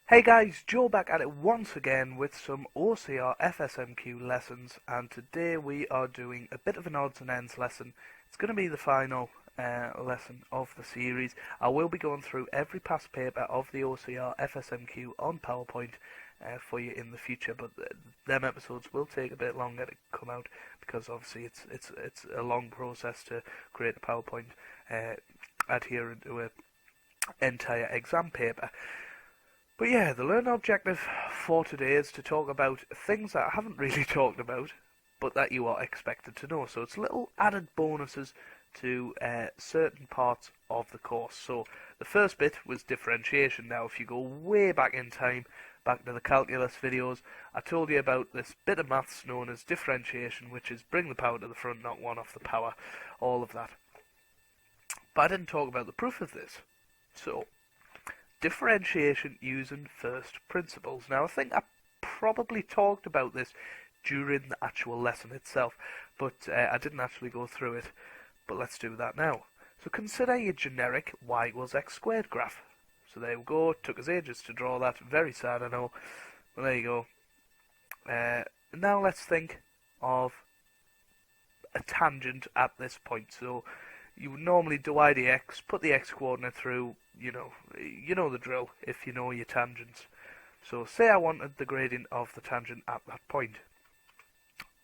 Hey guys, Joe back at it once again with some OCR FSMQ lessons, and today we are doing a bit of an odds and ends lesson. It's going to be the final lesson of the series. I will be going through every past paper of the OCR FSMQ on PowerPoint for you in the future, but them episodes will take a bit longer to come out because obviously it's a long process to create a PowerPoint adherent to an entire exam paper. But yeah, the learning objective for today is to talk about things that I haven't really talked about, but that you are expected to know. So it's little added bonuses to certain parts of the course. So the first bit was differentiation. Now, if you go way back in time, back to the calculus videos, I told you about this bit of maths known as differentiation, which is bring the power to the front, not one off the power, all of that. But I didn't talk about the proof of this. So differentiation using first principles. Now, I think I probably talked about this during the actual lesson itself, but I didn't actually go through it. But let's do that now. So consider your generic y equals x squared graph. So there we go. It took us ages to draw that. Very sad, I know. Well, there you go. Now let's think of a tangent at this point. So you would normally divide the x, put the x coordinate through, you know the drill if you know your tangents. So say I wanted the gradient of the tangent at that point.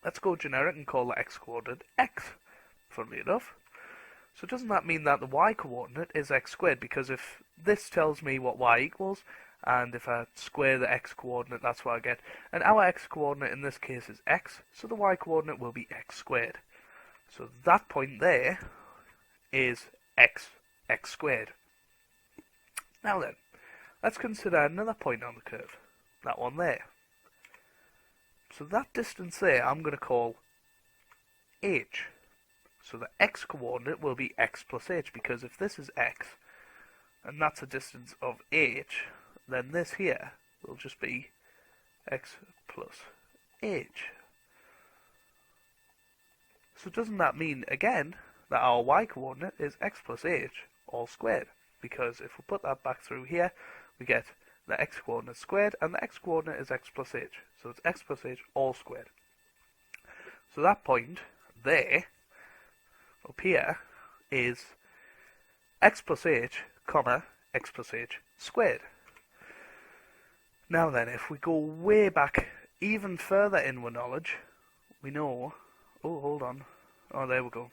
Let's go generic and call the x coordinate x, funnily enough. So doesn't that mean that the y coordinate is x squared? Because if this tells me what y equals, and if I square the x coordinate, that's what I get. And our x coordinate in this case is x, so the y coordinate will be x squared. So that point there is x squared. Now then, let's consider another point on the curve, that one there. So that distance there I'm going to call h. So the x coordinate will be x plus h, because if this is x, and that's a distance of h, then this here will just be x plus h. So doesn't that mean, again, that our y coordinate is x plus h all squared? Because if we put that back through here, we get the x coordinate squared, and the x coordinate is x plus h. So it's x plus h all squared. So that point there, up here, is x plus h, comma, x plus h squared. Now then, if we go way back, even further in with knowledge, we know, oh, hold on, oh, there we go.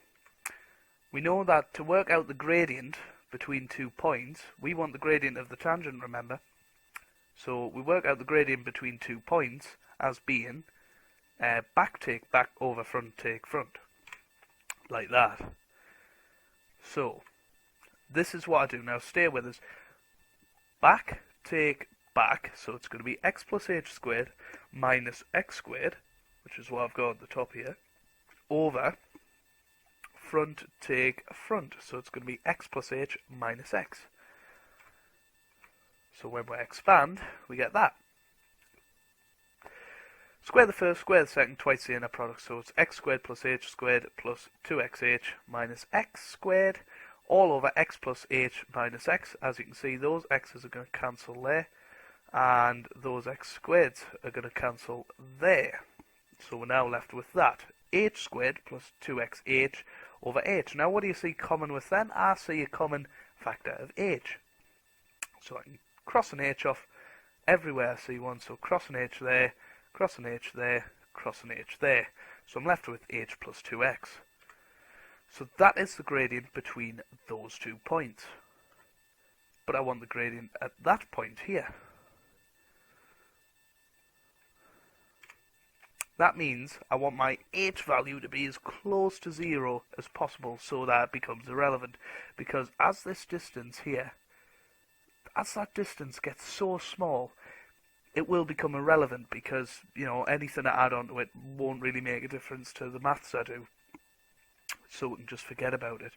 We know that to work out the gradient between 2 points, we want the gradient of the tangent, remember? So we work out the gradient between 2 points as being back take back over front take front, like that. So this is what I do. Now stay with us. Back take back, so it's going to be x plus h squared minus x squared, which is what I've got at the top here, over front take front, so it's going to be x plus h minus x. So when we expand, we get that. Square the first, square the second, twice the inner product, so it's x squared plus h squared plus 2xh minus x squared, all over x plus h minus x. As you can see, those x's are going to cancel there, and those x squareds are going to cancel there. So we're now left with that. H squared plus 2xh over h. Now what do you see common with them? I see a common factor of h. So I can cross an h off everywhere I see one. So cross an h there, cross an h there, cross an h there. So I'm left with h plus 2x. So that is the gradient between those 2 points. But I want the gradient at that point here. That means I want my h value to be as close to 0 as possible so that it becomes irrelevant. Because as this distance here, as that distance gets so small, it will become irrelevant because, anything I add onto it won't really make a difference to the maths I do. So we can just forget about it.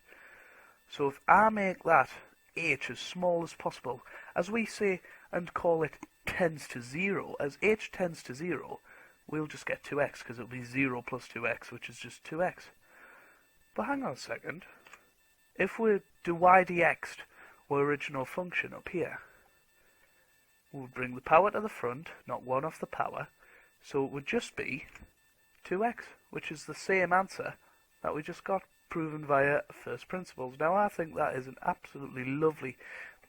So if I make that h as small as possible, as we say and call it tends to 0, as h tends to 0, we'll just get 2x, because it'll be 0 plus 2x, which is just 2x. But hang on a second. If we dy dx our original function up here, we'll bring the power to the front, not 1 off the power, so it would just be 2x, which is the same answer that we just got, proven via first principles. Now I think that is an absolutely lovely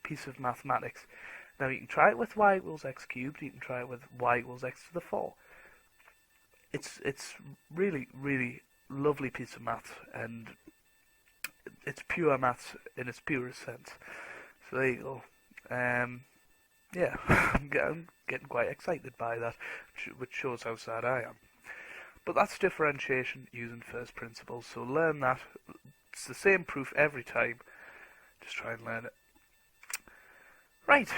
piece of mathematics. Now you can try it with y equals x cubed, you can try it with y equals x to the 4. It's really, really lovely piece of maths, and it's pure maths in its purest sense. So there you go. Yeah, I'm getting quite excited by that, which shows how sad I am. But that's differentiation using first principles, so learn that. It's the same proof every time. Just try and learn it. Right,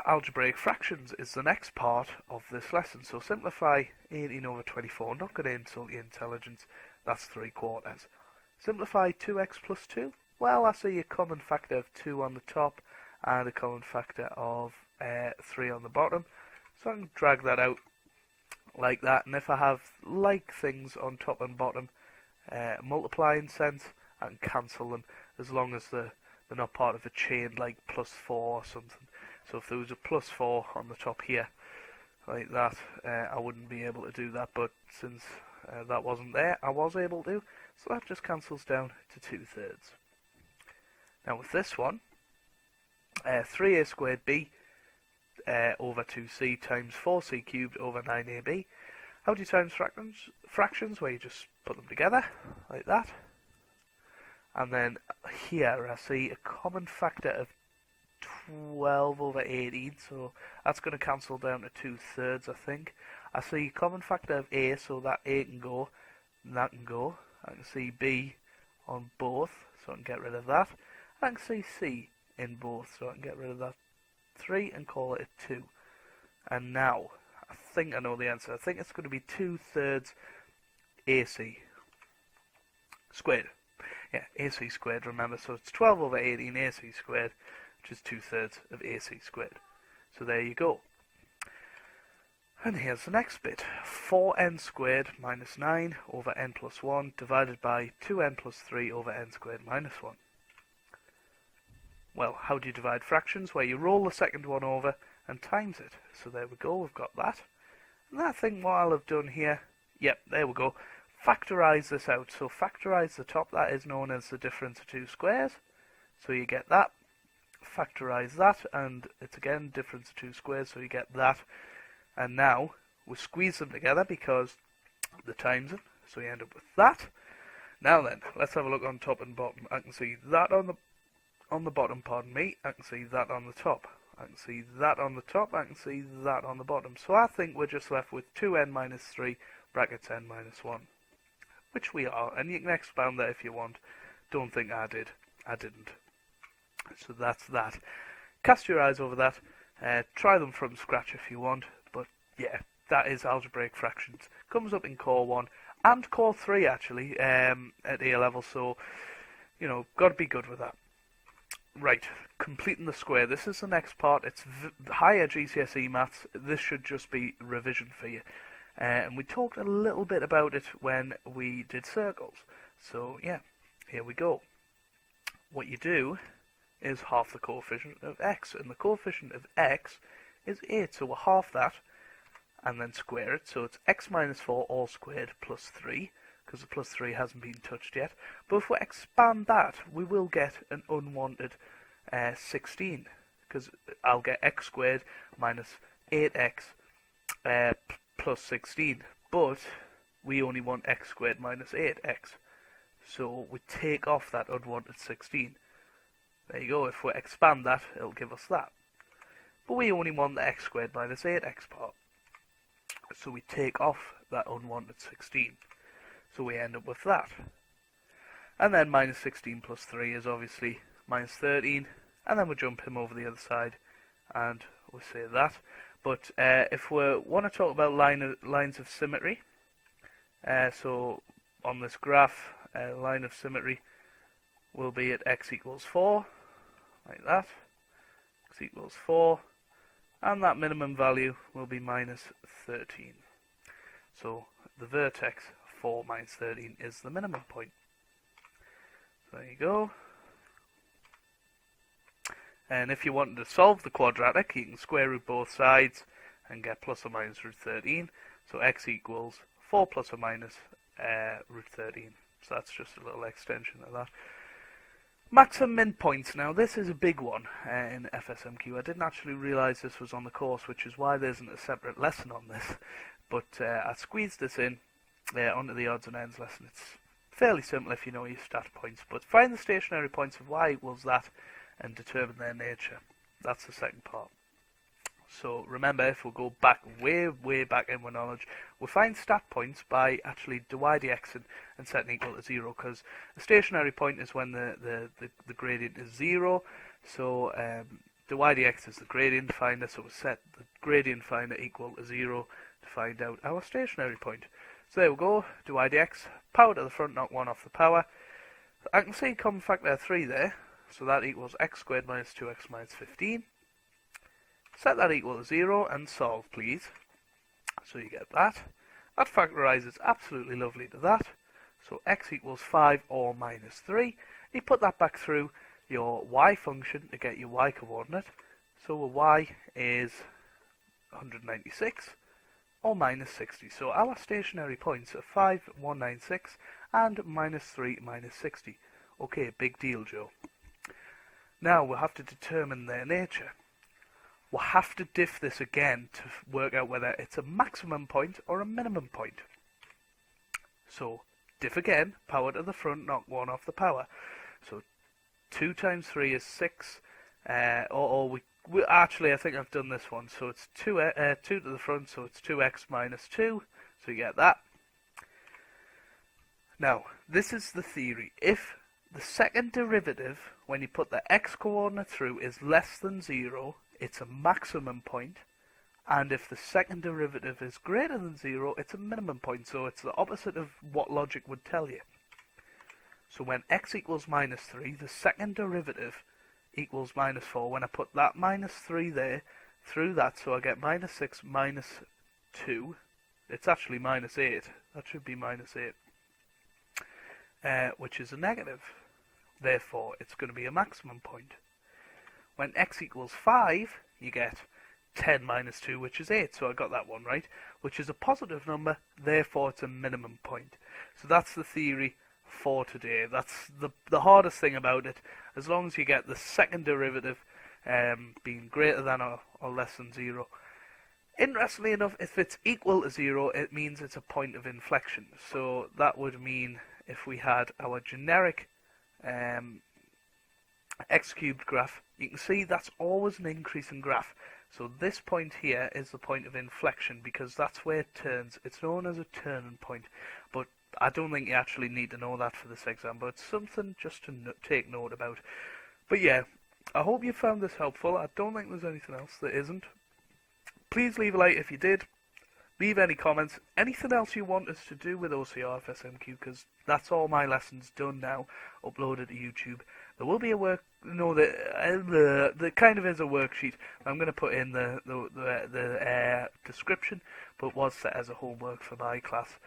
algebraic fractions is the next part of this lesson. So simplify 18 over 24. Not going to insult your intelligence. That's 3/4. Simplify 2x plus 2. Well, I see a common factor of 2 on the top and a common factor of 3 on the bottom. So I can drag that out like that. And if I have like things on top and bottom, multiplying sense, I can cancel them as long as they're not part of a chain like plus 4 or something. So if there was a plus 4 on the top here, like that, I wouldn't be able to do that, but since that wasn't there, I was able to, so that just cancels down to 2/3. Now with this one, 3a squared b over 2c times 4c cubed over 9ab. How do you times fractions? Where you just put them together, like that. And then here I see a common factor of 12 over 18, so that's going to cancel down to 2/3, I think. I see a common factor of a, so that a can go, and that can go. I can see b on both, so I can get rid of that. I can see c in both, so I can get rid of that 3 and call it a 2. And now, I think I know the answer. I think it's going to be 2/3 ac squared. Yeah, ac squared, remember. So it's 12 over 18 ac squared, which is 2/3 of ac squared. So there you go. And here's the next bit. 4n squared minus 9 over n plus 1 divided by 2n plus 3 over n squared minus 1. Well, how do you divide fractions? Well, you roll the second one over and times it. So there we go, we've got that. And I think what I'll have done here, yep, there we go. Factorise this out. So factorise the top, that is known as the difference of two squares. So you get that. Factorise that, and it's again difference of two squares, so you get that. And now we squeeze them together because the times it, so you end up with that. Now then, let's have a look on top and bottom. I can see that on the bottom, pardon me. I can see that on the top. I can see that on the top. I can see that on the bottom. So I think we're just left with 2n minus 3 brackets n minus 1. Which we are, and you can expound that if you want. Don't think I did. I didn't. So that's that. Cast your eyes over that. Try them from scratch if you want. But yeah, that is algebraic fractions. Comes up in Core 1 and Core 3 actually at A level. So, you know, got to be good with that. Right, completing the square. This is the next part. It's higher GCSE maths. This should just be revision for you. And we talked a little bit about it when we did circles. So yeah, here we go. What you do is half the coefficient of x, and the coefficient of x is 8, so we'll half that and then square it, so it's x minus 4 all squared plus 3, because the plus 3 hasn't been touched yet. But if we expand that, we will get an unwanted 16, because I'll get x squared minus 8x plus 16, but we only want x squared minus 8x, so we take off that unwanted 16. There you go. If we expand that, it'll give us that. But we only want the x squared minus 8x part. So we take off that unwanted 16. So we end up with that. And then minus 16 plus 3 is obviously minus 13. And then we jump him over the other side. And we'll say that. But if we want to talk about lines of symmetry. So on this graph, line of symmetry will be at x equals 4. Like that, x equals 4, and that minimum value will be minus 13. So the vertex 4 minus 13 is the minimum point. So there you go. And if you wanted to solve the quadratic, you can square root both sides and get plus or minus root 13. So x equals 4 plus or minus root 13. So that's just a little extension of that. Max and min points. Now this is a big one in FSMQ. I didn't actually realise this was on the course, which is why there isn't a separate lesson on this. But I squeezed this in onto the odds and ends lesson. It's fairly simple if you know your stat points. But find the stationary points of y equals that and determine their nature. That's the second part. So remember, if we go back way back in our knowledge, we find stat points by actually dy dx and setting equal to 0, because a stationary point is when the gradient is 0. So dy dx is the gradient finder, so we set the gradient finder equal to 0 to find out our stationary point. So there we go, dy dx, power to the front, knock 1 off the power. I can see common factor 3 there, so that equals x squared minus 2x minus 15. Set that equal to 0 and solve, please. So you get that. That factorises absolutely lovely to that. So x equals 5 or minus 3. You put that back through your y function to get your y coordinate. So y is 196 or minus 60. So our stationary points are 5, 196 and minus 3, minus 60. Okay, big deal, Joe. Now we'll have to determine their nature. We'll have to diff this again to work out whether it's a maximum point or a minimum point. So, diff again, power to the front, knock 1 off the power. So, 2 times 3 is 6, actually I think I've done this one. So it's 2 to the front, so it's 2x minus 2, so you get that. Now, this is the theory. If the second derivative, when you put the x coordinate through, is less than 0, it's a maximum point, and if the second derivative is greater than 0, it's a minimum point. So it's the opposite of what logic would tell you. So when x equals minus 3, the second derivative equals minus 4. When I put that minus 3 there, through that, so I get minus 6 minus 2. It's actually minus 8. That should be minus 8, which is a negative. Therefore, it's going to be a maximum point. When x equals 5, you get 10 minus 2, which is 8. So I got that one right, which is a positive number, therefore it's a minimum point. So that's the theory for today. That's the hardest thing about it. As long as you get the second derivative being greater than or less than 0. Interestingly enough, if it's equal to 0, it means it's a point of inflection. So that would mean if we had our generic x cubed graph, you can see that's always an increasing graph. So this point here is the point of inflection, because that's where it turns. It's known as a turning point, but I don't think you actually need to know that for this exam, but it's something just to take note about. But yeah, I hope you found this helpful. I don't think there's anything else that isn't. Please leave a like if you did. Leave any comments, anything else you want us to do with OCR FSMQ, because that's all my lessons done now, uploaded to YouTube. There will be a there kind of is a worksheet I'm going to put in the description, but was set as a homework for my class.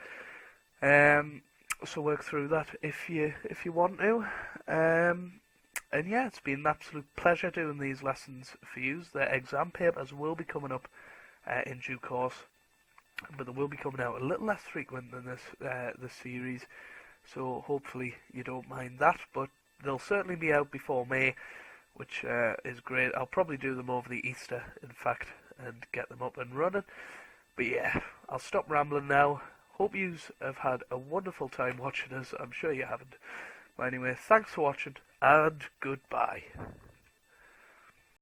So work through that if you want to. And yeah, it's been an absolute pleasure doing these lessons for you. The exam papers will be coming up in due course, but they will be coming out a little less frequent than this series, so hopefully you don't mind that. But they'll certainly be out before May, which is great. I'll probably do them over the Easter, in fact, and get them up and running. But yeah, I'll stop rambling now. Hope you have had a wonderful time watching us. I'm sure you haven't. But anyway, thanks for watching, and goodbye.